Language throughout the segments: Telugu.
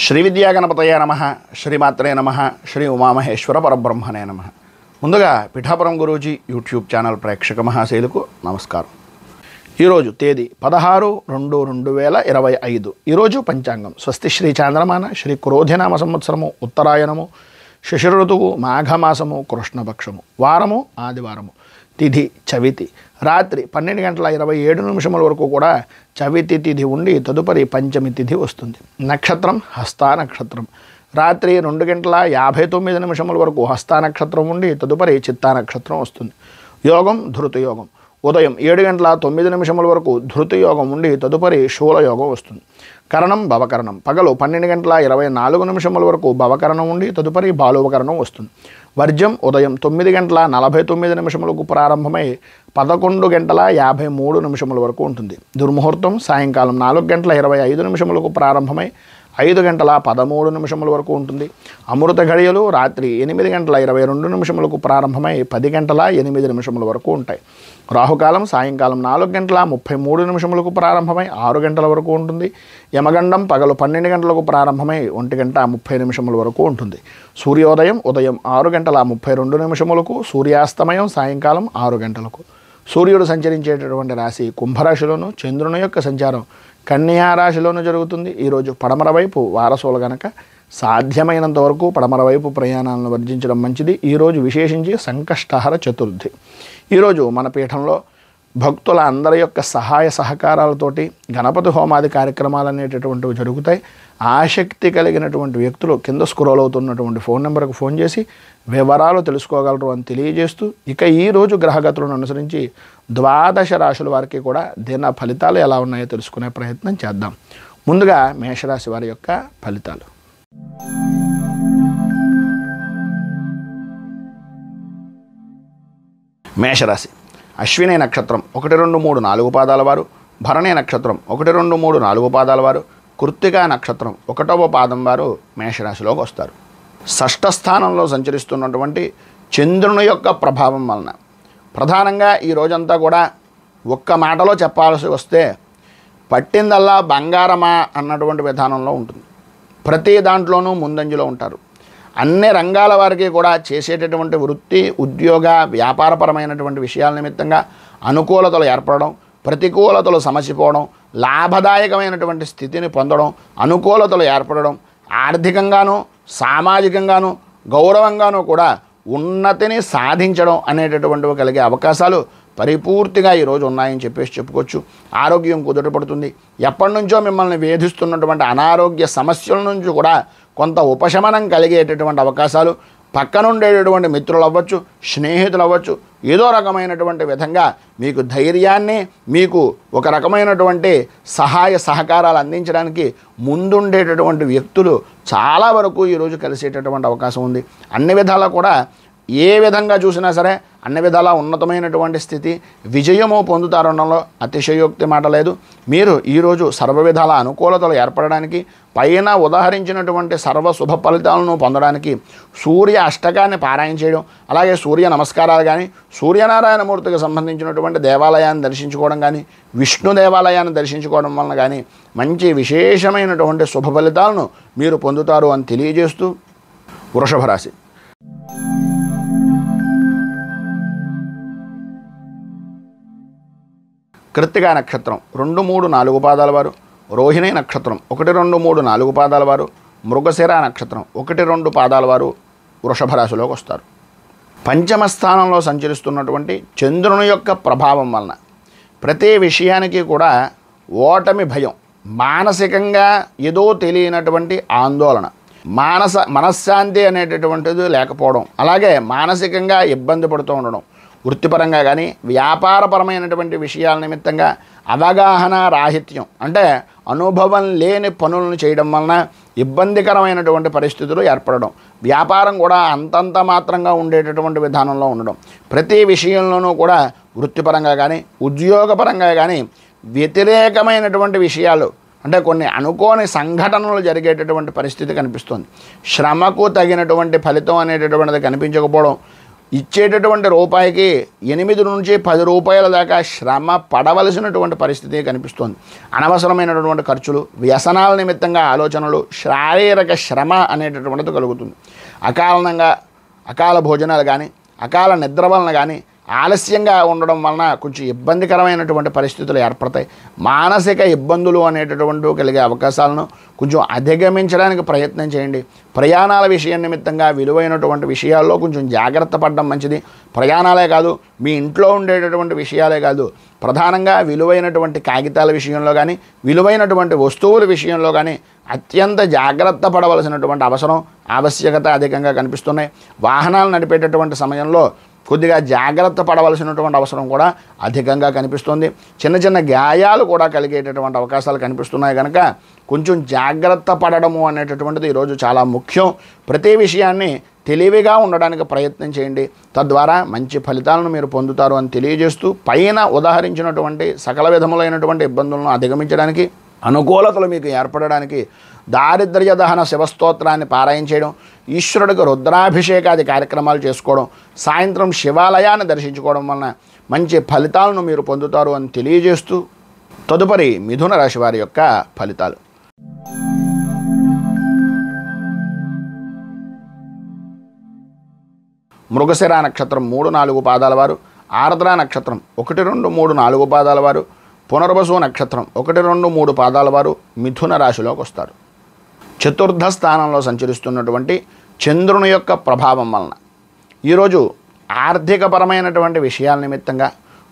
శ్రీ విద్యాగణపతయ నమః, శ్రీమాత్రే నమః, శ్రీ ఉమామహేశ్వర పరబ్రహ్మణే నమః. ముందుగా పిఠాపురం గురూజీ యూట్యూబ్ ఛానల్ ప్రేక్షక మహాశైలకు నమస్కారం. ఈరోజు తేదీ 16/2/2025. ఈరోజు పంచాంగం స్వస్తి శ్రీ చాంద్రమాన శ్రీ క్రోధినామ సంవత్సరము ఉత్తరాయణము, శిశిర ఋతువు మాఘమాసము, కృష్ణపక్షము, వారము ఆదివారము, తిథి చవితి. రాత్రి 12:27 వరకు కూడా చవితి తిథి ఉండి తదుపరి పంచమి తిథి వస్తుంది. నక్షత్రం హస్తా నక్షత్రం. రాత్రి 2:59 వరకు హస్తా నక్షత్రం ఉండి తదుపరి చిత్తా నక్షత్రం వస్తుంది. యోగం ధృతి యోగం. ఉదయం 7:09 వరకు ధృతి యోగం ఉండి తదుపరి శూలయోగం వస్తుంది. కరణం భవకరణం. పగలు 12:24 వరకు భవకరణం ఉండి తదుపరి బాలువకరణం వస్తుంది. వర్జ్యం ఉదయం 9:49 ప్రారంభమై 11:53 వరకు ఉంటుంది. దుర్ముహూర్తం సాయంకాలం 4:25 ప్రారంభమై 5:13 వరకు ఉంటుంది. అమృత ఘడియలు రాత్రి 8:22 ప్రారంభమై 10:08 వరకు ఉంటాయి. రాహుకాలం సాయంకాలం 4:33 ప్రారంభమై 6 గంటల వరకు ఉంటుంది. యమగండం పగలు 12 గంటలకు ప్రారంభమై 1:30 వరకు ఉంటుంది. సూర్యోదయం ఉదయం 6:32 సూర్యాస్తమయం సాయంకాలం 6 గంటలకు. సూర్యుడు సంచరించేటటువంటి రాశి కుంభరాశిలోను, చంద్రుని యొక్క సంచారం కన్యా రాశిలోనూ జరుగుతుంది. ఈరోజు పడమర వైపు వారసులు గనక సాధ్యమైనంత వరకు పడమర వైపు ప్రయాణాలను వర్జించడం మంచిది. ఈరోజు విశేషించి సంకష్టహర చతుర్థి. ఈరోజు మన పీఠంలో భక్తుల అందరి యొక్క సహాయ సహకారాలతోటి గణపతి హోమాది కార్యక్రమాలు అనేటటువంటివి జరుగుతాయి. ఆసక్తి కలిగినటువంటి వ్యక్తులు కింద స్క్రోల్ అవుతున్నటువంటి ఫోన్ నెంబర్కు ఫోన్ చేసి వివరాలు తెలుసుకోగలరు అని తెలియజేస్తూ, ఇక ఈరోజు గ్రహగతులను అనుసరించి 12 రాశుల వారికి కూడా దిన ఫలితాలు ఎలా ఉన్నాయో తెలుసుకునే ప్రయత్నం చేద్దాం. ముందుగా మేషరాశి వారి యొక్క ఫలితాలు. మేషరాశి. అశ్విని నక్షత్రం 1, 2, 3, 4 పాదాల వారు, భరణి నక్షత్రం 1, 2, 3, 4 పాదాల వారు, కృత్తికా నక్షత్రం 1వ పాదం వారు మేషరాశిలోకి వస్తారు. షష్ఠ స్థానంలో సంచరిస్తున్నటువంటి చంద్రుని యొక్క ప్రభావం వలన ప్రధానంగా ఈ రోజంతా కూడా ఒక్క మాటలో చెప్పాల్సి వస్తే పట్టిందల్లా బంగారమా అన్నటువంటి విధానంలో ఉంటుంది. ప్రతి దాంట్లోనూ ముందంజలో ఉంటారు. అన్ని రంగాల వారికి కూడా చేసేటటువంటి వృత్తి, ఉద్యోగ, వ్యాపారపరమైనటువంటి విషయాల నిమిత్తంగా అనుకూలతలు ఏర్పడడం, ప్రతికూలతలు సమసిపోవడం, లాభదాయకమైనటువంటి స్థితిని పొందడం, అనుకూలతలు ఏర్పడడం, ఆర్థికంగాను సామాజికంగాను గౌరవంగాను కూడా ఉన్నతిని సాధించడం అనేటటువంటివి కలిగే అవకాశాలు పరిపూర్తిగా ఈరోజు ఉన్నాయని చెప్పుకోవచ్చు. ఆరోగ్యం కుదుటపడుతుంది. ఎప్పటి నుంచో మిమ్మల్ని వేధిస్తున్నటువంటి అనారోగ్య సమస్యల నుంచి కూడా కొంత ఉపశమనం కలిగేటటువంటి అవకాశాలు, పక్కనుండేటటువంటి మిత్రులు అవ్వచ్చు, స్నేహితులు అవ్వచ్చు, ఏదో రకమైనటువంటి విధంగా మీకు ధైర్యాన్ని, మీకు ఒక రకమైనటువంటి సహాయ సహకారాలు అందించడానికి ముందుండేటటువంటి వ్యక్తులు చాలా వరకు ఈరోజు కలిసేటటువంటి అవకాశం ఉంది. అన్ని విధాలా కూడా ఏ విధంగా చూసినా సరే అన్ని విధాలా ఉన్నతమైనటువంటి స్థితి, విజయము పొందుతారనడంలో అతిశయోక్తి మాట లేదు. మీరు ఈరోజు సర్వ విధాల అనుకూలతలు ఏర్పడడానికి, పైన ఉదాహరించినటువంటి సర్వ శుభ ఫలితాలను పొందడానికి సూర్య అష్టకాన్ని పారాయణ చేయడం, అలాగే సూర్య నమస్కారాలు కానీ, సూర్యనారాయణమూర్తికి సంబంధించినటువంటి దేవాలయాన్ని దర్శించుకోవడం కానీ, విష్ణు దేవాలయాన్ని దర్శించుకోవడం వలన కానీ మంచి విశేషమైనటువంటి శుభ ఫలితాలను మీరు పొందుతారు అని తెలియజేస్తూ వృషభ రాశి. కృత్తికా నక్షత్రం 2, 3, 4 పాదాల వారు, రోహిణి నక్షత్రం 1, 2, 3, 4 పాదాల వారు, మృగశిర నక్షత్రం 1, 2 పాదాల వారు వృషభ రాశిలోకి వస్తారు. పంచమ స్థానంలో సంచరిస్తున్నటువంటి చంద్రుని యొక్క ప్రభావం వలన ప్రతి విషయానికి కూడా ఓటమి భయం, మానసికంగా ఏదో తెలియనటువంటి ఆందోళన, మనశ్శాంతి అనేటటువంటిది లేకపోవడం, అలాగే మానసికంగా ఇబ్బంది పడుతూ ఉండడం, వృత్తిపరంగా కానీ వ్యాపారపరమైనటువంటి విషయాల నిమిత్తంగా అవగాహన రాహిత్యం, అంటే అనుభవం లేని పనులను చేయడం వలన ఇబ్బందికరమైనటువంటి పరిస్థితులు ఏర్పడడం, వ్యాపారం కూడా అంతంత మాత్రంగా ఉండేటటువంటి విధానంలో ఉండడం, ప్రతి విషయంలోనూ కూడా వృత్తిపరంగా కానీ ఉద్యోగపరంగా కానీ వ్యతిరేకమైనటువంటి విషయాలు, అంటే కొన్ని అనుకోని సంఘటనలు జరిగేటటువంటి పరిస్థితి కనిపిస్తుంది. శ్రమకు తగినటువంటి ఫలితం అనేటటువంటిది కనిపించకపోవడం, ఇచ్చేటటువంటి రూపాయికి 8 నుంచి 10 రూపాయల దాకా శ్రమ పడవలసినటువంటి పరిస్థితి కనిపిస్తుంది. అనవసరమైనటువంటి ఖర్చులు, వ్యసనాల నిమిత్తంగా ఆలోచనలు, శారీరక శ్రమ అనేటటువంటిది కలుగుతుంది. అకాల భోజనాలు కానీ, అకాల నిద్ర వలన కానీ, ఆలస్యంగా ఉండడం వలన కొంచెం ఇబ్బందికరమైనటువంటి పరిస్థితులు ఏర్పడతాయి. మానసిక ఇబ్బందులు అనేటటువంటి కలిగే అవకాశాలను కొంచెం అధిగమించడానికి ప్రయత్నం చేయండి. ప్రయాణాల విషయం నిమిత్తంగా విలువైనటువంటి విషయాల్లో కొంచెం జాగ్రత్త పడడం మంచిది. ప్రయాణాలే కాదు, మీ ఇంట్లో ఉండేటటువంటి విషయాలే కాదు, ప్రధానంగా విలువైనటువంటి కాగితాల విషయంలో కానీ, విలువైనటువంటి వస్తువుల విషయంలో కానీ అత్యంత జాగ్రత్త పడవలసినటువంటి ఆవశ్యకత అధికంగా కనిపిస్తున్నాయి. వాహనాలు నడిపేటటువంటి సమయంలో కొద్దిగా జాగ్రత్త పడవలసినటువంటి అవసరం కూడా అధికంగా కనిపిస్తుంది. చిన్న గాయాలు కూడా కలిగేటటువంటి అవకాశాలు కనిపిస్తున్నాయి కనుక కొంచెం జాగ్రత్త పడడము అనేటటువంటిది ఈరోజు చాలా ముఖ్యం. ప్రతి విషయాన్ని తెలివిగా ఉండడానికి ప్రయత్నం చేయండి. తద్వారా మంచి ఫలితాలను మీరు పొందుతారు అని తెలియజేస్తూ, పైన ఉదాహరించినటువంటి సకల విధములైనటువంటి ఇబ్బందులను అధిగమించడానికి, అనుకూలతలు మీకు ఏర్పడడానికి దారిద్ర్య దహన శివస్తోత్రాన్ని పారాయణ చేయడం, ఈశ్వరుడికి రుద్రాభిషేకాది కార్యక్రమాలు చేసుకోవడం, సాయంత్రం శివాలయాన్ని దర్శించుకోవడం వలన మంచి ఫలితాలను మీరు పొందుతారు అని తెలియజేస్తూ, తదుపరి మిథున రాశి వారి యొక్క ఫలితాలు. మృగశిర నక్షత్రం 3-4 పాదాల వారు, ఆర్ద్ర నక్షత్రం 1, 2, 3, 4 పాదాల వారు, పునర్వసు నక్షత్రం 1, 2, 3 పాదాల వారు మిథున రాశిలోకి వస్తారు. చతుర్థ స్థానంలో సంచరిస్తున్నటువంటి చంద్రుని యొక్క ప్రభావం వలన ఈరోజు ఆర్థికపరమైనటువంటి విషయాల నిమిత్తంగా,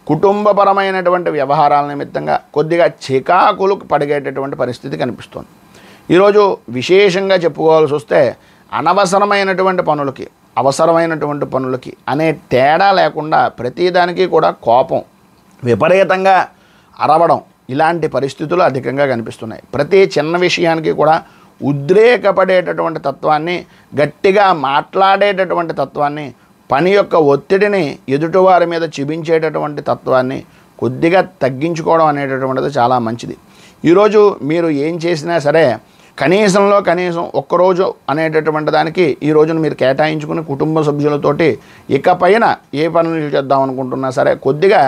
కుటుంబపరమైనటువంటి వ్యవహారాల నిమిత్తంగా కొద్దిగా చికాకులు పడిగేటటువంటి పరిస్థితి కనిపిస్తుంది. ఈరోజు విశేషంగా చెప్పుకోవాల్సి వస్తే అనవసరమైనటువంటి పనులకి, అవసరమైనటువంటి పనులకి అనే తేడా లేకుండా ప్రతిదానికి కూడా కోపం, విపరీతంగా అరవడం, ఇలాంటి పరిస్థితులు అధికంగా కనిపిస్తున్నాయి. ప్రతి చిన్న విషయానికి కూడా ఉద్రేకపడేటటువంటి తత్వాన్ని, గట్టిగా మాట్లాడేటటువంటి తత్వాన్ని, పని యొక్క ఒత్తిడిని ఎదుటివారి మీద చూపించేటటువంటి తత్వాన్ని కొద్దిగా తగ్గించుకోవడం అనేటటువంటిది చాలా మంచిది. ఈరోజు మీరు ఏం చేసినా సరే కనీసం ఒక్కరోజు అనేటటువంటి దానికి ఈ రోజును మీరు కేటాయించుకుని కుటుంబ సభ్యులతోటి ఇకపైన ఏ పనులు చేద్దాం అనుకుంటున్నా సరే కొద్దిగా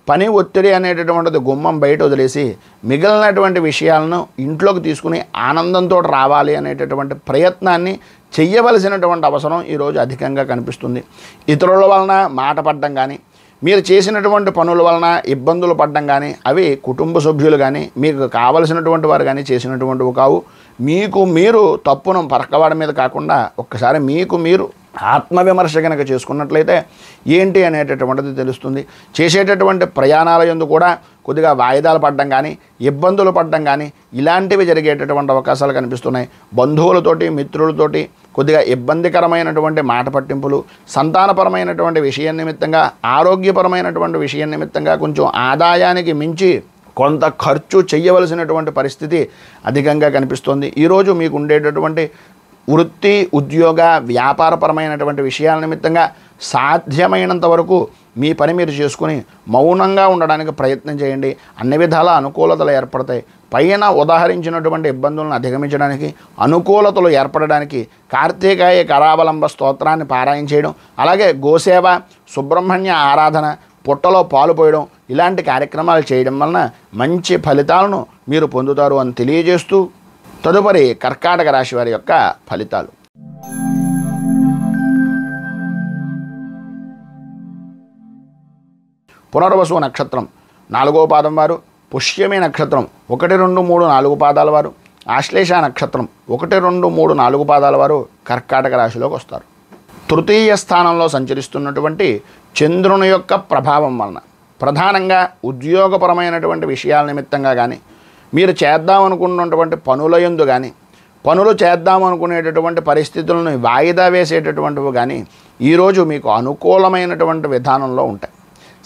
పని ఒత్తిడి అనేటటువంటిది గుమ్మం బయట వదిలేసి మిగిలినటువంటి విషయాలను ఇంట్లోకి తీసుకుని ఆనందంతో రావాలి అనేటటువంటి ప్రయత్నాన్ని చెయ్యవలసినటువంటి అవసరం ఈరోజు అధికంగా కనిపిస్తుంది. ఇతరుల వలన మాట పడడం కానీ, మీరు చేసినటువంటి పనుల వలన ఇబ్బందులు పడడం కానీ అవి కుటుంబ సభ్యులు కానీ, మీకు కావలసినటువంటి వారు కానీ చేసినటువంటివి కావు. మీకు మీరు తప్పును పరకవాడి మీద కాకుండా ఒక్కసారి మీకు మీరు ఆత్మవిమర్శ కనుక చేసుకున్నట్లయితే ఏంటి అనేటటువంటిది తెలుస్తుంది. చేసేటటువంటి ప్రయాణాల యందు కూడా కొద్దిగా వాయిదాలు పడడం కానీ, ఇబ్బందులు పడడం కానీ ఇలాంటివి జరిగేటటువంటి అవకాశాలు కనిపిస్తున్నాయి. బంధువులతోటి, మిత్రులతోటి కొద్దిగా ఇబ్బందికరమైనటువంటి మాట పట్టింపులు, సంతానపరమైనటువంటి విషయం నిమిత్తంగా, ఆరోగ్యపరమైనటువంటి విషయం నిమిత్తంగా కొంచెం ఆదాయానికి మించి కొంత ఖర్చు చేయవలసినటువంటి పరిస్థితి అధికంగా కనిపిస్తుంది. ఈరోజు మీకు ఉండేటటువంటి వృత్తి, ఉద్యోగ, వ్యాపారపరమైనటువంటి విషయాల నిమిత్తంగా సాధ్యమైనంత వరకు మీ పని మీరు చేసుకుని మౌనంగా ఉండడానికి ప్రయత్నం చేయండి. అన్ని విధాల అనుకూలతలు ఏర్పడతాయి. పైన ఉదాహరించినటువంటి ఇబ్బందులను అధిగమించడానికి, అనుకూలతలు ఏర్పడడానికి కార్తీకాయ కరావలంబ స్తోత్రాన్ని పారాయణ చేయడం, అలాగే గోసేవ, సుబ్రహ్మణ్య ఆరాధన, పుట్టలో పాలు పోయడం ఇలాంటి కార్యక్రమాలు చేయడం వలన మంచి ఫలితాలను మీరు పొందుతారు అని తెలియజేస్తూ, తదుపరి కర్కాటక రాశి వారి యొక్క ఫలితాలు. పునర్వసు నక్షత్రం 4వ పాదం వారు, పుష్యమి నక్షత్రం 1, 2, 3, 4 పాదాల వారు, ఆశ్లేష నక్షత్రం 1, 2, 3, 4 పాదాల వారు కర్కాటక రాశిలోకి వస్తారు. తృతీయ స్థానంలో సంచరిస్తున్నటువంటి చంద్రుని యొక్క ప్రభావం వలన ప్రధానంగా ఉద్యోగపరమైనటువంటి విషయాల నిమిత్తంగా కానీ, మీరు చేద్దామనుకున్నటువంటి పనుల యందు కానీ, పనులు చేద్దామనుకునేటటువంటి పరిస్థితులను వాయిదా వేసేటటువంటివి కానీ ఈరోజు మీకు అనుకూలమైనటువంటి విధానంలో ఉంటాయి.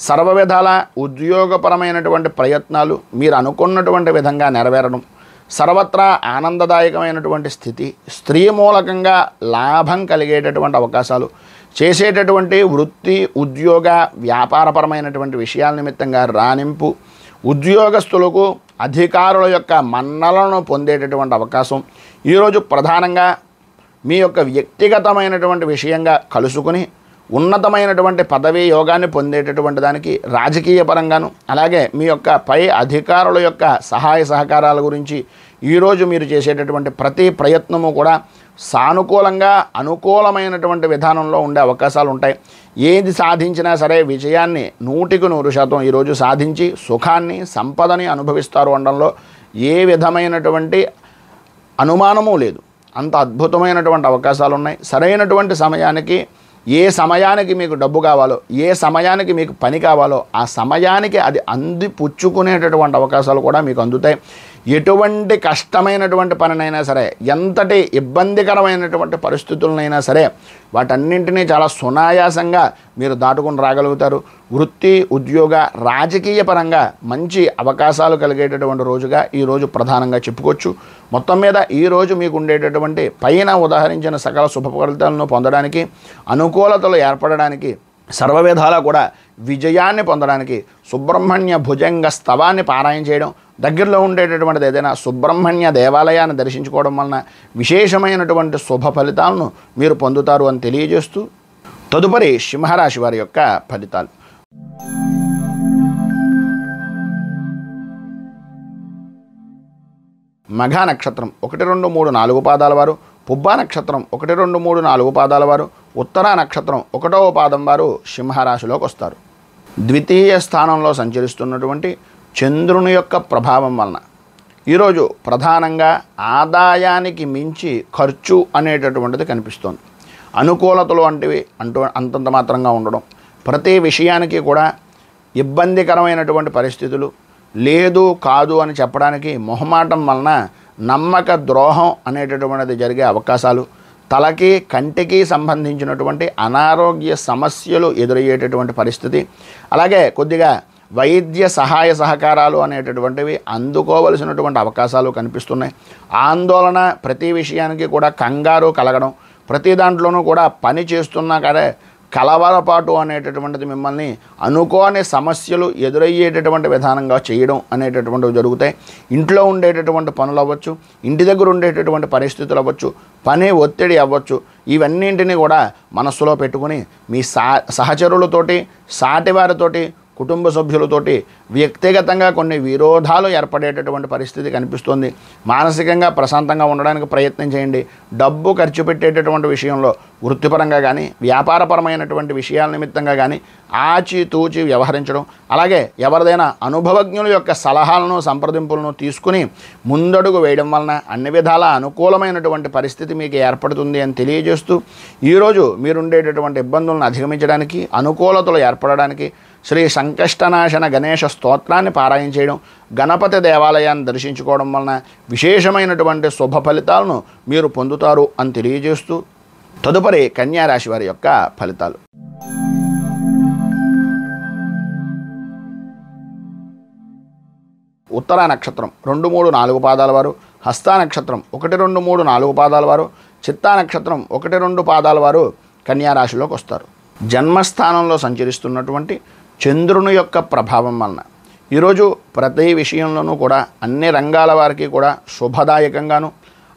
సర్వ విధాల ఉద్యోగపరమైనటువంటి ప్రయత్నాలు మీరు అనుకున్నటువంటి విధంగా నెరవేరడం, సర్వత్రా ఆనందదాయకమైనటువంటి స్థితి, స్త్రీ మూలకంగా లాభం కలిగేటటువంటి అవకాశాలు, చేసేటటువంటి వృత్తి, ఉద్యోగ, వ్యాపారపరమైనటువంటి విషయాల నిమిత్తంగా రాణింపు, ఉద్యోగస్తులకు అధికారుల యొక్క మన్నలను పొందేటటువంటి అవకాశం ఈరోజు ప్రధానంగా మీ యొక్క వ్యక్తిగతమైనటువంటి విషయంగా కలుసుకుని ఉన్నతమైనటువంటి పదవీ యోగాన్ని పొందేటటువంటి దానికి రాజకీయ పరంగాను, అలాగే మీ యొక్క పై అధికారుల యొక్క సహాయ సహకారాల గురించి ఈరోజు మీరు చేసేటటువంటి ప్రతి ప్రయత్నము కూడా సానుకూలంగా అనుకూలమైనటువంటి విధానంలో ఉండే అవకాశాలు ఉంటాయి. ఏది సాధించినా సరే విజయాన్ని 100% ఈరోజు సాధించి సుఖాన్ని సంపదని అనుభవిస్తారు అనడంలో ఏ విధమైనటువంటి అనుమానము లేదు. అంత అద్భుతమైనటువంటి అవకాశాలు ఉన్నాయి. సరైనటువంటి సమయానికి, ఏ సమయానికి మీకు డబ్బు కావాలో, ఏ సమయానికి మీకు పని కావాలో ఆ సమయానికి అది అందిపుచ్చుకునేటటువంటి అవకాశాలు కూడా మీకు అందుతాయి. ఎటువంటి కష్టమైనటువంటి పనినైనా సరే, ఎంతటి ఇబ్బందికరమైనటువంటి పరిస్థితులనైనా సరే వాటన్నింటినీ చాలా సునాయాసంగా మీరు దాటుకుని రాగలుగుతారు. వృత్తి, ఉద్యోగ, రాజకీయ పరంగా మంచి అవకాశాలు కలిగేటటువంటి రోజుగా ఈరోజు ప్రధానంగా చెప్పుకోవచ్చు. మొత్తం మీద ఈరోజు మీకు ఉండేటటువంటి పైన ఉదాహరించిన సకల శుభ ఫలితాలను పొందడానికి, అనుకూలతలు ఏర్పడడానికి, సర్వవిధాలా కూడా విజయాన్ని పొందడానికి సుబ్రహ్మణ్య భుజంగ స్తవాన్ని పారాయణ చేయడం, దగ్గరలో ఉండేటటువంటిది ఏదైనా సుబ్రహ్మణ్య దేవాలయాన్ని దర్శించుకోవడం వలన విశేషమైనటువంటి శుభ ఫలితాలను మీరు పొందుతారు అని తెలియజేస్తూ తదుపరి సింహరాశి వారి యొక్క ఫలితాలు. మఘా నక్షత్రం 1, 2, 3, 4 పాదాల వారు, పుబ్బా నక్షత్రం 1, 2, 3, 4 పాదాల వారు, ఉత్తరా నక్షత్రం 1వ పాదం వారు సింహరాశిలోకి వస్తారు. ద్వితీయ స్థానంలో సంచరిస్తున్నటువంటి చంద్రుని యొక్క ప్రభావం వలన ఈరోజు ప్రధానంగా ఆదాయానికి మించి ఖర్చు అనేటటువంటిది కనిపిస్తోంది. అనుకూలతలు అంతంత మాత్రంగా ఉండడం, ప్రతి విషయానికి కూడా ఇబ్బందికరమైనటువంటి పరిస్థితులు, లేదు కాదు అని చెప్పడానికి మొహమాటం వలన నమ్మక ద్రోహం అనేటటువంటిది జరిగే అవకాశాలు, తలకి కంటికి సంబంధించినటువంటి అనారోగ్య సమస్యలు ఎదురయ్యేటటువంటి పరిస్థితి, అలాగే కొద్దిగా వైద్య సహాయ సహకారాలు అనేటటువంటివి అందుకోవలసినటువంటి అవకాశాలు కనిపిస్తున్నాయి. ఆందోళన, ప్రతి విషయానికి కూడా కంగారు కలగడం, ప్రతి దాంట్లోనూ కూడా పని చేస్తున్నా కదా కలవరపాటు అనేటటువంటిది మిమ్మల్ని అనుకోని సమస్యలు ఎదురయ్యేటటువంటి విధానంగా చేయడం అనేటటువంటివి జరుగుతాయి. ఇంట్లో ఉండేటటువంటి పనులు అవ్వచ్చు, ఇంటి దగ్గర ఉండేటటువంటి పరిస్థితులు అవ్వచ్చు, పని ఒత్తిడి అవ్వచ్చు, ఇవన్నింటినీ కూడా మనస్సులో పెట్టుకుని మీ సహచరులతోటి, సాటివారితోటి, కుటుంబ సభ్యులతోటి వ్యక్తిగతంగా కొన్ని విరోధాలు ఏర్పడేటటువంటి పరిస్థితి కనిపిస్తుంది. మానసికంగా ప్రశాంతంగా ఉండడానికి ప్రయత్నం చేయండి. డబ్బు ఖర్చు పెట్టేటటువంటి విషయంలో వృత్తిపరంగా కానీ, వ్యాపారపరమైనటువంటి విషయాల నిమిత్తంగా కానీ ఆచితూచి వ్యవహరించడం, అలాగే ఎవరిదైనా అనుభవజ్ఞుల యొక్క సలహాలను, సంప్రదింపులను తీసుకుని ముందడుగు వేయడం వలన అన్ని విధాలా అనుకూలమైనటువంటి పరిస్థితి మీకు ఏర్పడుతుంది అని తెలియజేస్తూ ఈరోజు మీరుండేటటువంటి ఇబ్బందులను అధిగమించడానికి, అనుకూలతలు ఏర్పడడానికి శ్రీ సంకష్టనాశన గణేశ స్తోత్రాన్ని పారాయణ చేయడం, గణపతి దేవాలయాన్ని దర్శించుకోవడం వలన విశేషమైనటువంటి శుభ ఫలితాలను మీరు పొందుతారు అని తెలియజేస్తూ తదుపరి కన్యారాశి వారి యొక్క ఫలితాలు. ఉత్తరా నక్షత్రం 2, 3, 4 పాదాల వారు, హస్తా నక్షత్రం 1, 2, 3, 4 పాదాల వారు, చిత్తా నక్షత్రం 1, 2 పాదాల వారు కన్యారాశిలోకి వస్తారు. జన్మస్థానంలో సంచరిస్తున్నటువంటి చంద్రుని యొక్క ప్రభావం వలన ఈరోజు ప్రతి విషయంలోనూ కూడా అన్ని రంగాల వారికి కూడా శుభదాయకంగాను,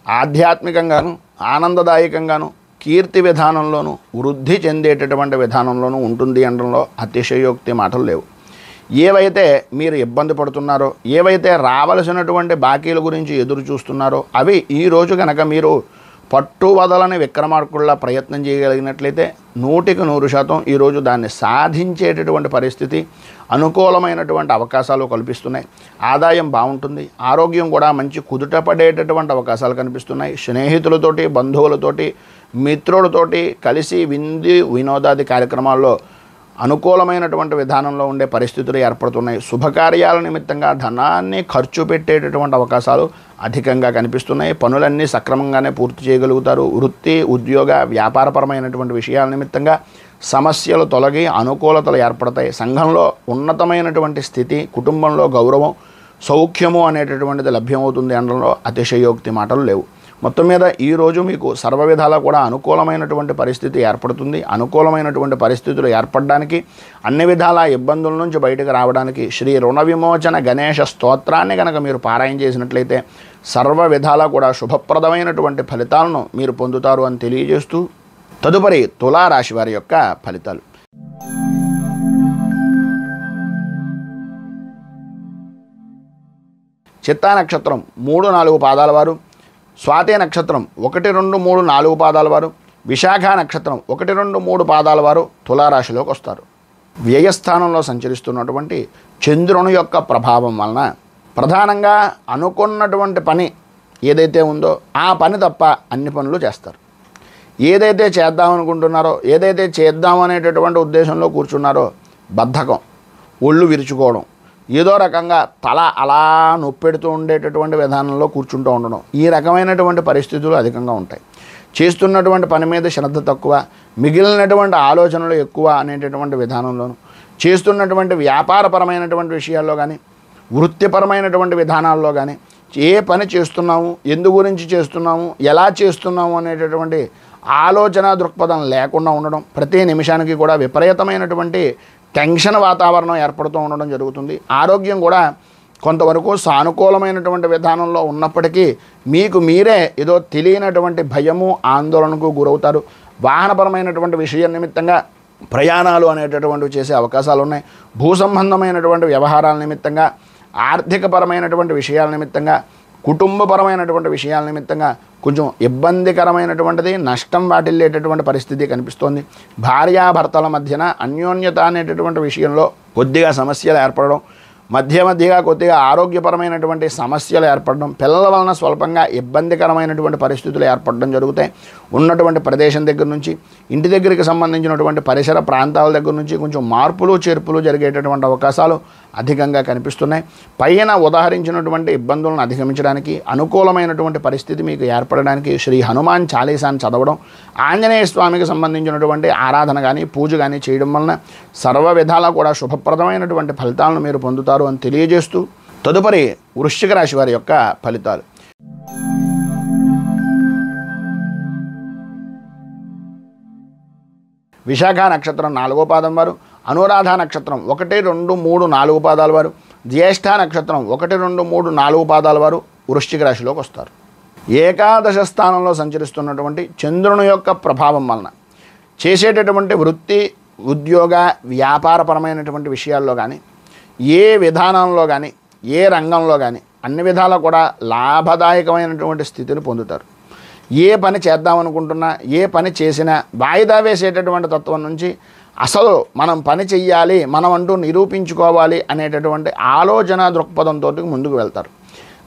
ఆధ్యాత్మికంగాను, ఆనందదాయకంగాను, కీర్తి విధానంలోనూ వృద్ధి చెందేటటువంటి విధానంలోనూ ఉంటుంది అనడంలో అతిశయోక్తి మాటలు లేవు. ఏవైతే మీరు ఇబ్బంది పడుతున్నారో, ఏవైతే రావలసినటువంటి బాకీల గురించి ఎదురు చూస్తున్నారో అవి ఈరోజు కనుక మీరు పట్టువదలని విక్రమార్కుల్లా ప్రయత్నం చేయగలిగినట్లయితే 100% ఈరోజు దాన్ని సాధించేటటువంటి పరిస్థితి, అనుకూలమైనటువంటి అవకాశాలు కల్పిస్తున్నాయి. ఆదాయం బాగుంటుంది, ఆరోగ్యం కూడా మంచి కుదుటపడేటటువంటి అవకాశాలు కనిపిస్తున్నాయి. స్నేహితులతోటి, బంధువులతోటి, మిత్రులతోటి కలిసి వినోదాది కార్యక్రమాల్లో అనుకూలమైనటువంటి విధానంలో ఉండే పరిస్థితులు ఏర్పడుతున్నాయి. శుభకార్యాల నిమిత్తంగా ధనాన్ని ఖర్చు పెట్టేటటువంటి అవకాశాలు అధికంగా కనిపిస్తున్నాయి. పనులన్నీ సక్రమంగానే పూర్తి చేయగలుగుతారు. వృత్తి, ఉద్యోగ, వ్యాపారపరమైనటువంటి విషయాల నిమిత్తంగా సమస్యలు తొలగి అనుకూలతలు ఏర్పడతాయి. సంఘంలో ఉన్నతమైనటువంటి స్థితి, కుటుంబంలో గౌరవం, సౌఖ్యము అనేటటువంటిది లభ్యమవుతుంది అనడంలో అతిశయోక్తి మాటలు లేవు. మొత్తం మీద ఈరోజు మీకు సర్వ విధాలా కూడా అనుకూలమైనటువంటి పరిస్థితి ఏర్పడుతుంది. అనుకూలమైనటువంటి పరిస్థితులు ఏర్పడడానికి, అన్ని విధాల ఇబ్బందుల నుంచి బయటకు రావడానికి శ్రీ రుణ విమోచన గణేశ స్తోత్రాన్ని కనుక మీరు పారాయణ చేసినట్లయితే సర్వ విధాలా కూడా శుభప్రదమైనటువంటి ఫలితాలను మీరు పొందుతారు అని తెలియజేస్తూ తదుపరి తులారాశి వారి యొక్క ఫలితాలు. చిత్తా నక్షత్రం 3, 4 పాదాల వారు, స్వాతి నక్షత్రం 1, 2, 3, 4 పాదాల వారు, విశాఖ నక్షత్రం 1, 2, 3 పాదాల వారు తులారాశిలోకి వస్తారు. వ్యయస్థానంలో సంచరిస్తున్నటువంటి చంద్రుని యొక్క ప్రభావం వలన ప్రధానంగా అనుకున్నటువంటి పని ఏదైతే ఉందో ఆ పని తప్ప అన్ని పనులు చేస్తారు. ఏదైతే చేద్దామనుకుంటున్నారో, ఏదైతే చేద్దామనేటటువంటి ఉద్దేశంలో కూర్చున్నారో బద్ధకం, ఒళ్ళు విరుచుకోవడం, ఏదో రకంగా తల అలా నొప్పెడుతూ ఉండేటటువంటి విధానంలో కూర్చుంటూ ఉండడం, ఈ రకమైనటువంటి పరిస్థితులు అధికంగా ఉంటాయి. చేస్తున్నటువంటి పని మీద శ్రద్ధ తక్కువ, మిగిలినటువంటి ఆలోచనలు ఎక్కువ అనేటటువంటి విధానంలోను, చేస్తున్నటువంటి వ్యాపారపరమైనటువంటి విషయాల్లో కానీ, వృత్తిపరమైనటువంటి విధానాల్లో కానీ, ఏ పని చేస్తున్నాము, ఎందు గురించి చేస్తున్నాము, ఎలా చేస్తున్నాము అనేటటువంటి ఆలోచన దృక్పథం లేకుండా ఉండడం, ప్రతి నిమిషానికి కూడా విపరీతమైనటువంటి టెన్షన్ వాతావరణం ఏర్పడుతూ ఉండడం జరుగుతుంది. ఆరోగ్యం కూడా కొంతవరకు సానుకూలమైనటువంటి విధానంలో ఉన్నప్పటికీ మీకు మీరే ఏదో తెలియనటువంటి భయము, ఆందోళనకు గురవుతారు. వాహనపరమైనటువంటి విషయం నిమిత్తంగా ప్రయాణాలు అనేటటువంటివి చేసే అవకాశాలు ఉన్నాయి. భూ సంబంధమైనటువంటి వ్యవహారాల నిమిత్తంగా, ఆర్థికపరమైనటువంటి విషయాల నిమిత్తంగా, కుటుంబపరమైనటువంటి విషయాల నిమిత్తంగా కొంచెం ఇబ్బందికరమైనటువంటిది, నష్టం వాటిల్లేటటువంటి పరిస్థితి కనిపిస్తోంది. భార్యాభర్తల మధ్యన అన్యోన్యత అనేటటువంటి విషయంలో కొద్దిగా సమస్యలు ఏర్పడడం, మధ్యగా కొద్దిగా ఆరోగ్యపరమైనటువంటి సమస్యలు ఏర్పడడం, పిల్లల వలన స్వల్పంగా ఇబ్బందికరమైనటువంటి పరిస్థితులు ఏర్పడడం జరుగుతాయి. ఉన్నటువంటి ప్రదేశం దగ్గర నుంచి, ఇంటి దగ్గరికి సంబంధించినటువంటి పరిసర ప్రాంతాల దగ్గర నుంచి కొంచెం మార్పులు చేర్పులు జరిగేటటువంటి అవకాశాలు అధికంగా కనిపిస్తున్నాయి. పైన ఉదాహరించినటువంటి ఇబ్బందులను అధిగమించడానికి, అనుకూలమైనటువంటి పరిస్థితి మీకు ఏర్పడడానికి శ్రీ హనుమాన్ చాలీసాన్ని చదవడం, ఆంజనేయ స్వామికి సంబంధించినటువంటి ఆరాధన కానీ, పూజ కానీ చేయడం వలన సర్వ విధాలా కూడా శుభప్రదమైనటువంటి ఫలితాలను మీరు పొందుతారు అని తెలియజేస్తూ, తదుపరి వృశ్చిక రాశి వారి యొక్క ఫలితాలు. విశాఖ నక్షత్రం 4వ పాదం వారు, అనురాధ నక్షత్రం 1, 2, 3, 4 పాదాల వారు, జ్యేష్ఠ నక్షత్రం 1, 2, 3, 4 పాదాల వారు వృశ్చిక రాశిలోకి వస్తారు. ఏకాదశ స్థానంలో సంచరిస్తున్నటువంటి చంద్రుని యొక్క ప్రభావం వలన చేసేటటువంటి వృత్తి, ఉద్యోగ, వ్యాపారపరమైనటువంటి విషయాల్లో కానీ, ఏ విధానంలో కానీ, ఏ రంగంలో కానీ అన్ని విధాలా కూడా లాభదాయకమైనటువంటి స్థితిని పొందుతారు. ఏ పని చేద్దామనుకుంటున్నా, ఏ పని చేసినా వాయిదా వేసేటటువంటి తత్వం నుంచి అసలు మనం పని చెయ్యాలి, మనం అంటూ నిరూపించుకోవాలి అనేటటువంటి ఆలోచన దృక్పథంతో ముందుకు వెళ్తారు.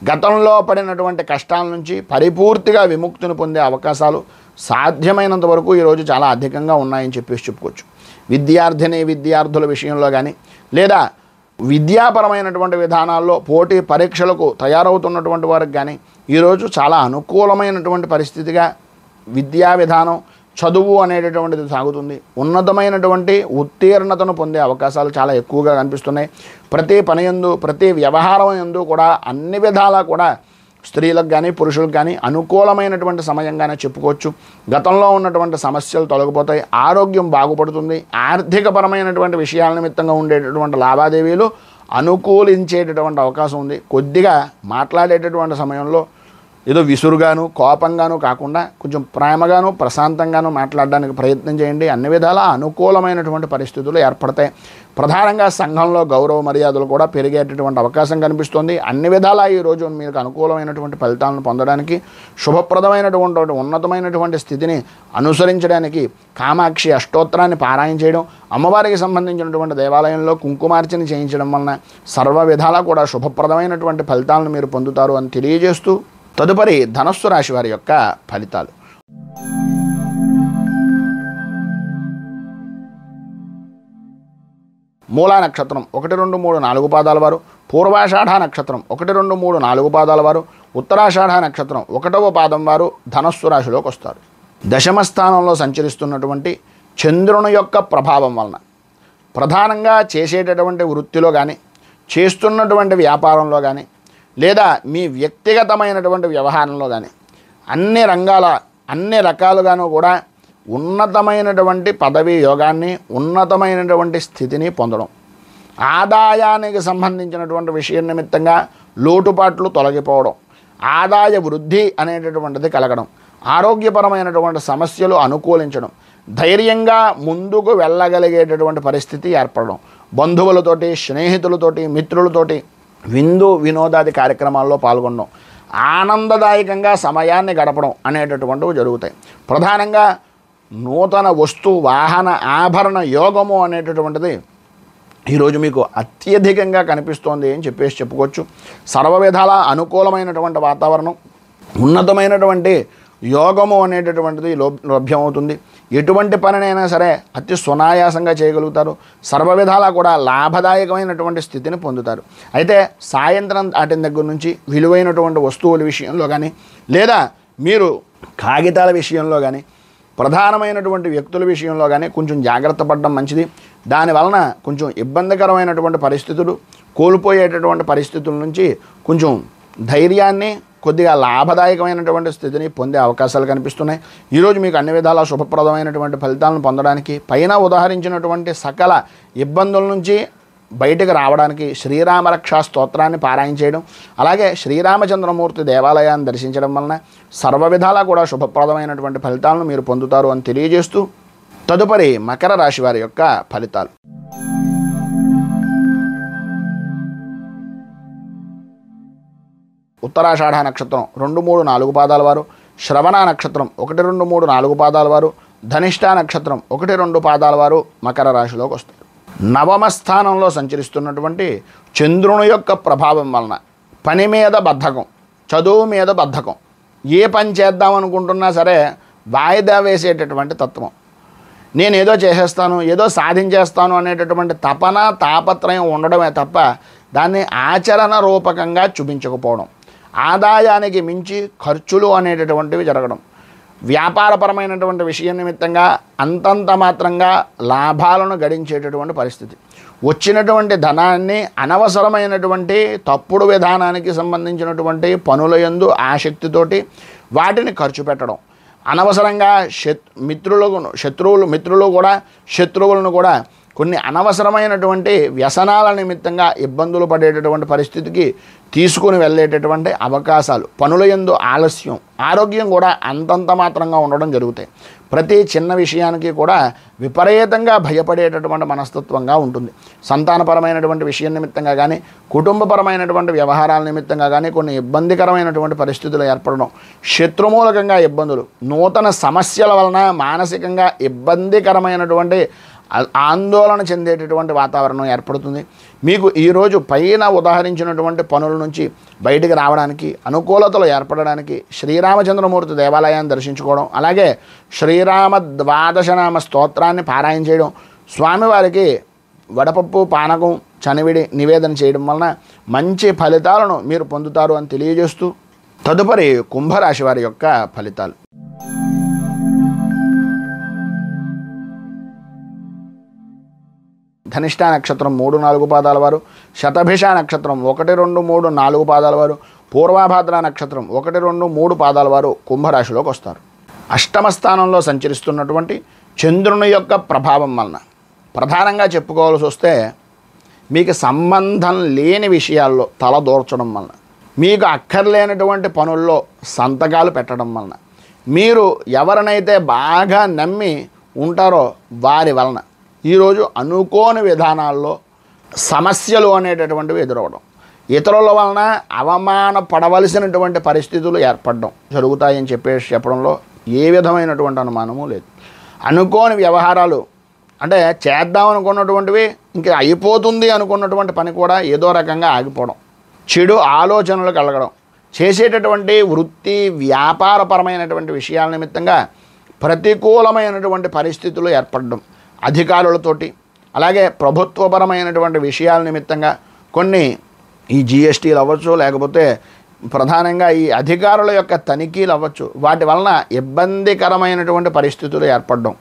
గతంలో పడినటువంటి కష్టాల నుంచి పరిపూర్తిగా విముక్తిని పొందే అవకాశాలు సాధ్యమైనంత వరకు ఈరోజు చాలా అధికంగా ఉన్నాయని చెప్పుకోవచ్చు. విద్యార్థుల విషయంలో కానీ, లేదా విద్యాపరమైనటువంటి విధానాల్లో పోటీ పరీక్షలకు తయారవుతున్నటువంటి వారికి కానీ ఈరోజు చాలా అనుకూలమైనటువంటి పరిస్థితిగా విద్యా విధానం, చదువు అనేటటువంటిది సాగుతుంది. ఉన్నతమైనటువంటి ఉత్తీర్ణతను పొందే అవకాశాలు చాలా ఎక్కువగా కనిపిస్తున్నాయి. ప్రతి పని యందు, ప్రతి వ్యవహారం యందు కూడా అన్ని విధాలా కూడా స్త్రీలకు కానీ, పురుషులకు కానీ అనుకూలమైనటువంటి సమయంగానే చెప్పుకోవచ్చు. గతంలో ఉన్నటువంటి సమస్యలు తొలగిపోతాయి, ఆరోగ్యం బాగుపడుతుంది, ఆర్థికపరమైనటువంటి విషయాల నిమిత్తంగా ఉండేటటువంటి లావాదేవీలు అనుకూలించేటటువంటి అవకాశం ఉంది. కొద్దిగా మాట్లాడేటటువంటి సమయంలో ఏదో విసురుగాను, కోపంగాను కాకుండా కొంచెం ప్రేమగాను, ప్రశాంతంగాను మాట్లాడడానికి ప్రయత్నం చేయండి. అన్ని విధాలా అనుకూలమైనటువంటి పరిస్థితులు ఏర్పడతాయి. ప్రధానంగా సంఘంలో గౌరవ మర్యాదలు కూడా పెరిగేటటువంటి అవకాశం కనిపిస్తుంది. అన్ని విధాలా ఈరోజు మీకు అనుకూలమైనటువంటి ఫలితాలను పొందడానికి, శుభప్రదమైనటువంటి ఉన్నతమైనటువంటి స్థితిని అనుసరించడానికి కామాక్షి అష్టోత్తరాన్ని పారాయణ చేయడం, అమ్మవారికి సంబంధించినటువంటి దేవాలయంలో కుంకుమార్చన చేయించడం వలన సర్వ విధాలా కూడా శుభప్రదమైనటువంటి ఫలితాలను మీరు పొందుతారు అని తెలియజేస్తూ, తదుపరి ధనస్సు రాశి వారి యొక్క ఫలితాలు. మూలా నక్షత్రం 1, 2, 3, 4 పాదాల వారు, పూర్వాషాఢ నక్షత్రం 1, 2, 3, 4 పాదాల వారు, ఉత్తరాషాఢ నక్షత్రం 1వ పాదం వారు ధనస్సు రాశిలోకి వస్తారు. దశమ స్థానంలో సంచరిస్తున్నటువంటి చంద్రుని యొక్క ప్రభావం వలన ప్రధానంగా చేసేటటువంటి వృత్తిలో కానీ, చేస్తున్నటువంటి వ్యాపారంలో కానీ, లేదా మీ వ్యక్తిగతమైనటువంటి వ్యవహారంలో కానీ అన్ని రకాలుగాను కూడా ఉన్నతమైనటువంటి పదవీ యోగాన్ని, ఉన్నతమైనటువంటి స్థితిని పొందడం, ఆదాయానికి సంబంధించినటువంటి విషయం నిమిత్తంగా లోటుపాట్లు తొలగిపోవడం, ఆదాయ వృద్ధి అనేటటువంటిది కలగడం, ఆరోగ్యపరమైనటువంటి సమస్యలు అనుకూలించడం, ధైర్యంగా ముందుకు వెళ్ళగలిగేటటువంటి పరిస్థితి ఏర్పడడం, బంధువులతోటి, స్నేహితులతోటి, మిత్రులతోటి విందు వినోదాది కార్యక్రమాల్లో పాల్గొనడం, ఆనందదాయకంగా సమయాన్ని గడపడం అనేటటువంటివి జరుగుతాయి. ప్రధానంగా నూతన వస్తు వాహన ఆభరణ యోగము అనేటటువంటిది ఈరోజు మీకు అత్యధికంగా కనిపిస్తోంది అని చెప్పుకోవచ్చు. సర్వ విధాల అనుకూలమైనటువంటి వాతావరణం, ఉన్నతమైనటువంటి యోగము అనేటటువంటిది లభ్యమవుతుంది. ఎటువంటి పనినైనా సరే అతి సునాయాసంగా చేయగలుగుతారు. సర్వ విధాలా కూడా లాభదాయకమైనటువంటి స్థితిని పొందుతారు. అయితే సాయంత్రం దాటిన దగ్గర నుంచి విలువైనటువంటి వస్తువుల విషయంలో కానీ, లేదా మీరు కాగితాల విషయంలో కానీ, ప్రధానమైనటువంటి వ్యక్తుల విషయంలో కానీ కొంచెం జాగ్రత్త పడడం మంచిది. దానివలన కొంచెం ఇబ్బందికరమైనటువంటి పరిస్థితులు, కోల్పోయేటటువంటి పరిస్థితుల నుంచి కొంచెం ధైర్యాన్ని, కొద్దిగా లాభదాయకమైనటువంటి స్థితిని పొందే అవకాశాలు కనిపిస్తున్నాయి. ఈరోజు మీకు అన్ని విధాలా శుభప్రదమైనటువంటి ఫలితాలను పొందడానికి, పైన ఉదాహరించినటువంటి సకల ఇబ్బందుల నుంచి బయటకు రావడానికి శ్రీరామరక్షా స్తోత్రాన్ని పారాయణ చేయడం, అలాగే శ్రీరామచంద్రమూర్తి దేవాలయాన్ని దర్శించడం వలన సర్వ విధాలా కూడా శుభప్రదమైనటువంటి ఫలితాలను మీరు పొందుతారు అని తెలియజేస్తూ, తదుపరి మకర రాశి వారి యొక్క ఫలితాలు. ఉత్తరాషాఢ నక్షత్రం 2, 3, 4 పాదాల వారు, శ్రవణ నక్షత్రం 1, 2, 3, 4 పాదాల వారు, ధనిష్ఠ నక్షత్రం 1, 2 పాదాల వారు మకర రాశిలోకి వస్తారు. నవమ స్థానంలో సంచరిస్తున్నటువంటి చంద్రుని యొక్క ప్రభావం వలన పని మీద బద్ధకం, చదువు మీద బద్ధకం, ఏ పని చేద్దామనుకుంటున్నా సరే వాయిదా వేసేటటువంటి తత్వం, నేనేదో చేసేస్తాను, ఏదో సాధించేస్తాను అనేటటువంటి తపన తాపత్రయం ఉండడమే తప్ప దాన్ని ఆచరణ రూపకంగా చూపించకపోవడం, ఆదాయానికి మించి ఖర్చులు అనేటటువంటివి జరగడం, వ్యాపారపరమైనటువంటి విషయం నిమిత్తంగా అంతంత మాత్రంగా లాభాలను గడించేటటువంటి పరిస్థితి, వచ్చినటువంటి ధనాన్ని అనవసరమైనటువంటి తప్పుడు విధానానికి సంబంధించినటువంటి పనుల యందు ఆసక్తితోటి వాటిని ఖర్చు పెట్టడం, అనవసరంగా శత్రువులను కూడా కొన్ని అనవసరమైనటువంటి వ్యసనాల నిమిత్తంగా ఇబ్బందులు పడేటటువంటి పరిస్థితికి తీసుకుని వెళ్ళేటటువంటి అవకాశాలు, పనుల యందు ఆలస్యం, ఆరోగ్యం కూడా అంతంత మాత్రంగా ఉండడం జరుగుతాయి. ప్రతి చిన్న విషయానికి కూడా విపరీతంగా భయపడేటటువంటి మనస్తత్వంగా ఉంటుంది. సంతానపరమైనటువంటి విషయం నిమిత్తంగా కానీ, కుటుంబపరమైనటువంటి వ్యవహారాల నిమిత్తంగా కానీ కొన్ని ఇబ్బందికరమైనటువంటి పరిస్థితులు ఏర్పడడం, శత్రుమూలకంగా ఇబ్బందులు, నూతన సమస్యల వలన మానసికంగా ఇబ్బందికరమైనటువంటి ఆందోళన చెందేటటువంటి వాతావరణం ఏర్పడుతుంది. మీకు ఈరోజు పైన ఉదాహరించినటువంటి పనుల నుంచి బయటికి రావడానికి, అనుకూలతలు ఏర్పడడానికి శ్రీరామచంద్రమూర్తి దేవాలయాన్ని దర్శించుకోవడం, అలాగే శ్రీరామ ద్వాదశనామ స్తోత్రాన్ని పారాయణ చేయడం, స్వామివారికి వడపప్పు పానకం చనివిడి నివేదన చేయడం వలన మంచి ఫలితాలను మీరు పొందుతారు అని తెలియజేస్తూ, తదుపరి కుంభరాశి వారి యొక్క ఫలితాలు. ధనిష్ఠ నక్షత్రం 3, 4 పాదాల వారు, శతభిష నక్షత్రం 1, 2, 3, 4 పాదాల వారు, పూర్వభాద్ర నక్షత్రం 1, 2, 3 పాదాల వారు కుంభరాశిలోకి వస్తారు. అష్టమ స్థానంలో సంచరిస్తున్నటువంటి చంద్రుని యొక్క ప్రభావం వలన ప్రధానంగా చెప్పుకోవాల్సి వస్తే మీకు సంబంధం లేని విషయాల్లో తల దూర్చడం వలన, మీకు అక్కర్లేనటువంటి పనుల్లో సంతకాలు పెట్టడం వలన, మీరు ఎవరినైతే బాగా నమ్మి ఉంటారో వారి వలన ఈరోజు అనుకోని విధానాల్లో సమస్యలు అనేటటువంటివి ఎదురవడం, ఇతరుల వలన అవమానపడవలసినటువంటి పరిస్థితులు ఏర్పడడం జరుగుతాయని చెప్పడంలో ఏ విధమైనటువంటి అనుమానము లేదు. అనుకోని వ్యవహారాలు అంటే చేద్దామనుకున్నటువంటివి ఇంకా అయిపోతుంది అనుకున్నటువంటి పని కూడా ఏదో రకంగా ఆగిపోవడం, చెడు ఆలోచనలు కలగడం, చేసేటటువంటి వృత్తి వ్యాపారపరమైనటువంటి విషయాల నిమిత్తంగా ప్రతికూలమైనటువంటి పరిస్థితులు ఏర్పడడం, అధికారులతోటి అలాగే ప్రభుత్వపరమైనటువంటి విషయాల నిమిత్తంగా కొన్ని ఈ జిఎస్టీలు అవ్వచ్చు, లేకపోతే ప్రధానంగా ఈ అధికారుల యొక్క తనిఖీలు అవ్వచ్చు, వాటి వలన ఇబ్బందికరమైనటువంటి పరిస్థితులు ఏర్పడడం,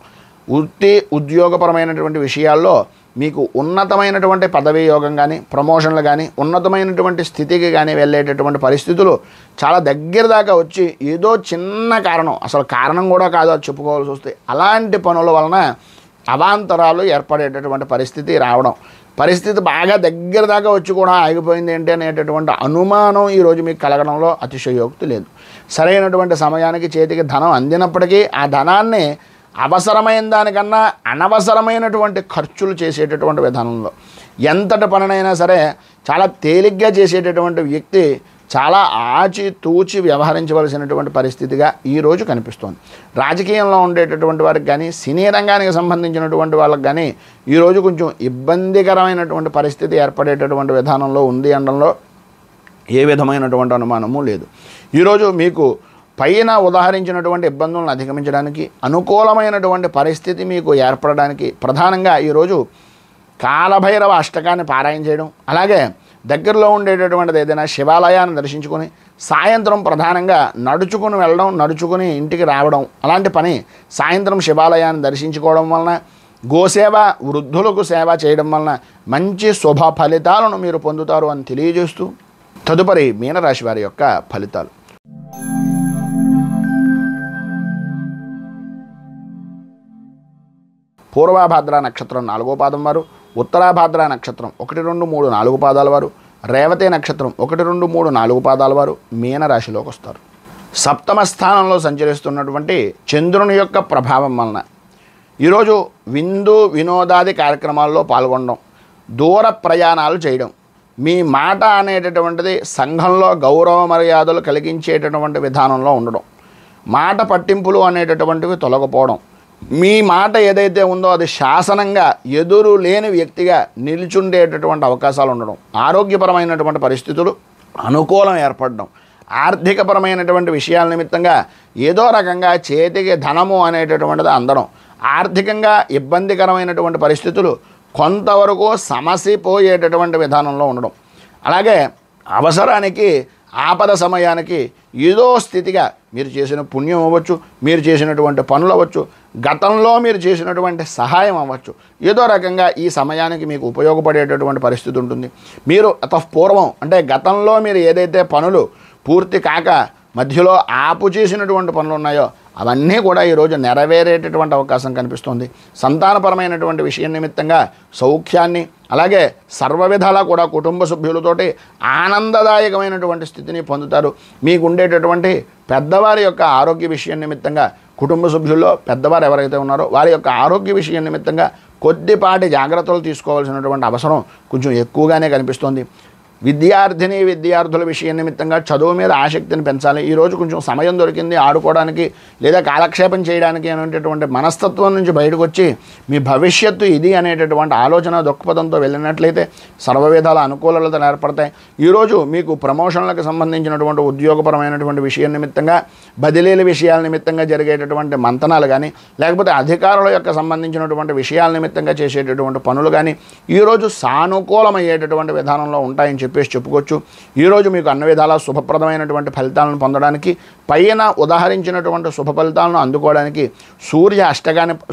ఉద్యోగపరమైనటువంటి విషయాల్లో మీకు ఉన్నతమైనటువంటి పదవీ యోగం కానీ, ప్రమోషన్లు కానీ, ఉన్నతమైనటువంటి స్థితికి కానీ వెళ్ళేటటువంటి పరిస్థితులు చాలా దగ్గర దాకా వచ్చి ఏదో చిన్న కారణం, అసలు కారణం కూడా కాదు అది చెప్పుకోవాల్సి వస్తే, అలాంటి పనుల వలన అవాంతరాలు ఏర్పడేటటువంటి పరిస్థితి రావడం, పరిస్థితి బాగా దగ్గర దాకా వచ్చి కూడా ఆగిపోయింది ఏంటి అనేటటువంటి అనుమానం ఈరోజు మీకు కలగడంలో అతిశయోక్తి లేదు. సరైనటువంటి సమయానికి చేతికి ధనం అందినప్పటికీ ఆ ధనాన్ని అవసరమైన దానికన్నా అనవసరమైనటువంటి ఖర్చులు చేసేటటువంటి విధానంలో ఎంతటి పనినైనా సరే చాలా తేలిగ్గా చేసేటటువంటి వ్యక్తి చాలా ఆచితూచి వ్యవహరించవలసినటువంటి పరిస్థితిగా ఈరోజు కనిపిస్తోంది. రాజకీయంలో ఉండేటటువంటి వారికి కానీ, సినీ రంగానికి సంబంధించినటువంటి వాళ్ళకి కానీ ఈరోజు కొంచెం ఇబ్బందికరమైనటువంటి పరిస్థితి ఏర్పడేటటువంటి విధానంలో ఉంది అనడంలో ఏ విధమైనటువంటి అనుమానము లేదు. ఈరోజు మీకు పైన ఉదాహరించినటువంటి ఇబ్బందులను అధిగమించడానికి, అనుకూలమైనటువంటి పరిస్థితి మీకు ఏర్పడడానికి ప్రధానంగా ఈరోజు కాలభైరవ అష్టకాన్ని పారాయణ చేయడం, అలాగే దగ్గరలో ఉండేటటువంటిది ఏదైనా శివాలయాన్ని దర్శించుకొని సాయంత్రం ప్రధానంగా నడుచుకుని వెళ్ళడం, నడుచుకుని ఇంటికి రావడం, అలాంటి పని సాయంత్రం శివాలయాన్ని దర్శించుకోవడం వలన, గోసేవ, వృద్ధులకు సేవ చేయడం వలన మంచి శుభ ఫలితాలను మీరు పొందుతారు అని తెలియజేస్తూ తదుపరి మీనరాశి వారి యొక్క ఫలితాలు. పూర్వాభాద్ర నక్షత్రం 4వ పాదం వారు, ఉత్తరాభాద్ర నక్షత్రం 1, 2, 3, 4 పాదాల వారు, రేవతి నక్షత్రం 1, 2, 3, 4 పాదాల వారు మీనరాశిలోకి వస్తారు. సప్తమ స్థానంలో సంచరిస్తున్నటువంటి చంద్రుని యొక్క ప్రభావం వలన ఈరోజు విందు వినోదాది కార్యక్రమాల్లో పాల్గొనడం, దూర ప్రయాణాలు చేయడం, మీ మాట అనేటటువంటిది సంఘంలో గౌరవ మర్యాదలు కలిగించేటటువంటి విధానంలో ఉండడం, మాట పట్టింపులు అనేటటువంటివి తొలగిపోవడం, మీ మాట ఏదైతే ఉందో అది శాసనంగా ఎదురు లేని వ్యక్తిగా నిల్చుండేటటువంటి అవకాశాలు ఉండడం, ఆరోగ్యపరమైనటువంటి పరిస్థితులు అనుకూలం ఏర్పడడం, ఆర్థికపరమైనటువంటి విషయాల నిమిత్తంగా ఏదో రకంగా చేతికి ధనము అనేటటువంటిది అందడం, ఆర్థికంగా ఇబ్బందికరమైనటువంటి పరిస్థితులు కొంతవరకు సమసిపోయేటటువంటి విధానంలో ఉండడం, అలాగే అవసరానికి ఆపద సమయానికి ఏదో స్థితిగా మీరు చేసిన పుణ్యం అవ్వచ్చు, మీరు చేసినటువంటి పనులు అవ్వచ్చు, గతంలో మీరు చేసినటువంటి సహాయం అవ్వచ్చు, ఏదో రకంగా ఈ సమయానికి మీకు ఉపయోగపడేటటువంటి పరిస్థితి ఉంటుంది. మీరు పూర్వం అంటే గతంలో మీరు ఏదైతే పనులు పూర్తి కాక మధ్యలో ఆపు చేసినటువంటి పనులు ఉన్నాయో అవన్నీ కూడా ఈరోజు నెరవేరేటటువంటి అవకాశం కనిపిస్తుంది. సంతానపరమైనటువంటి విషయం నిమిత్తంగా సౌఖ్యాన్ని, అలాగే సర్వ విధాలా కూడా కుటుంబ సభ్యులతోటి ఆనందదాయకమైనటువంటి స్థితిని పొందుతారు. మీకు ఉండేటటువంటి పెద్దవారి యొక్క ఆరోగ్య విషయం నిమిత్తంగా, కుటుంబ సభ్యుల్లో పెద్దవారు ఎవరైతే ఉన్నారో వారి యొక్క ఆరోగ్య విషయం నిమిత్తంగా కొద్దిపాటి జాగ్రత్తలు తీసుకోవాల్సినటువంటి అవసరం కొంచెం ఎక్కువగానే కనిపిస్తుంది. విద్యార్థుల విషయం నిమిత్తంగా చదువు మీద ఆసక్తిని పెంచాలి. ఈరోజు కొంచెం సమయం దొరికింది ఆడుకోవడానికి లేదా కాలక్షేపం చేయడానికి అనేటటువంటి మనస్తత్వం నుంచి బయటకు వచ్చి మీ భవిష్యత్తు ఇది అనేటటువంటి ఆలోచన దృక్పథంతో వెళ్ళినట్లయితే సర్వవిధాల అనుకూలతలు ఏర్పడతాయి. ఈరోజు మీకు ప్రమోషన్లకు సంబంధించినటువంటి ఉద్యోగపరమైనటువంటి విషయం నిమిత్తంగా, బదిలీల విషయాల నిమిత్తంగా జరిగేటటువంటి మంతనాలు కానీ, లేకపోతే అధికారుల యొక్క సంబంధించినటువంటి విషయాల నిమిత్తంగా చేసేటటువంటి పనులు కానీ ఈరోజు సానుకూలమయ్యేటటువంటి విధానంలో ఉంటాయని చెప్పేసి చెప్పుకోవచ్చు. ఈరోజు మీకు అన్ని విధాలా శుభప్రదమైనటువంటి ఫలితాలను పొందడానికి, పైన ఉదాహరించినటువంటి శుభ ఫలితాలను అందుకోవడానికి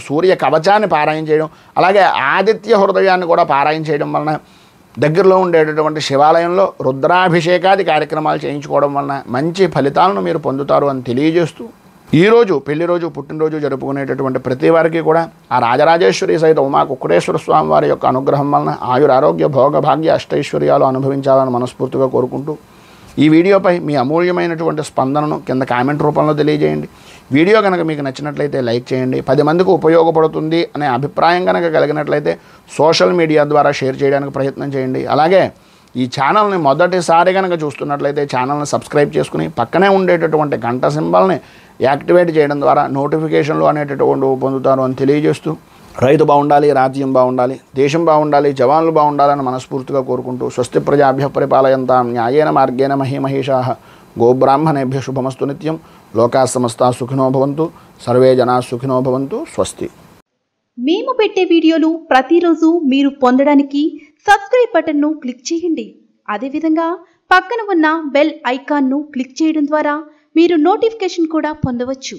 సూర్య కవచాన్ని పారాయణ చేయడం, అలాగే ఆదిత్య హృదయాన్ని కూడా పారాయణ చేయడం వలన, దగ్గరలో ఉండేటటువంటి శివాలయంలో రుద్రాభిషేకాది కార్యక్రమాలు చేయించుకోవడం వలన మంచి ఫలితాలను మీరు పొందుతారు అని తెలియజేస్తూ, ఈరోజు పెళ్లి రోజు, పుట్టినరోజు జరుపుకునేటటువంటి ప్రతి వారికి కూడా ఆ రాజరాజేశ్వరి సహిత ఉమా కుక్కుటేశ్వర స్వామి వారి యొక్క అనుగ్రహం వలన ఆయురారోగ్య భోగ భాగ్య అష్టైశ్వర్యాలు అనుభవించాలని మనస్ఫూర్తిగా కోరుకుంటూ, ఈ వీడియోపై మీ అమూల్యమైనటువంటి స్పందనను కింద కామెంట్ రూపంలో తెలియజేయండి. వీడియో కనుక మీకు నచ్చినట్లయితే లైక్ చేయండి. 10 మందికి ఉపయోగపడుతుంది అనే అభిప్రాయం కనుక కలిగినట్లయితే సోషల్ మీడియా ద్వారా షేర్ చేయడానికి ప్రయత్నం చేయండి. అలాగే ఈ ఛానల్ని మొదటిసారి కనుక చూస్తున్నట్లయితే ఛానల్ని సబ్స్క్రైబ్ చేసుకుని పక్కనే ఉండేటటువంటి గంట సింబల్ని యాక్టివేట్ చేయడం ద్వారా నోటిఫికేషన్లు అనేటటువంటి పొందుతారు అని తెలియజేస్తూ, రైతు బాగుండాలి, రాజ్యం బాగుండాలి, దేశం బాగుండాలి, జవాన్లు బాగుండాలని మనస్ఫూర్తిగా కోరుకుంటూ, స్వస్తి ప్రజాభ్య పరిపాలయంతాం న్యాయేన మార్గేణ మహీమహేషాః గోబ్రాహ్మణేభ్య శుభమస్తు నిత్యం. లోకా సమస్తా సుఖినో భవంతు, సర్వే జనా సుఖినో భవంతు. స్వస్తి. మేము పెట్టే వీడియోలు ప్రతిరోజు మీరు పొందడానికి సబ్స్క్రైబ్ బటన్ను క్లిక్ చేయండి. అదేవిధంగా పక్కన ఉన్న బెల్ ఐకాన్ను క్లిక్ చేయడం ద్వారా మీరు నోటిఫికేషన్ కూడా పొందవచ్చు.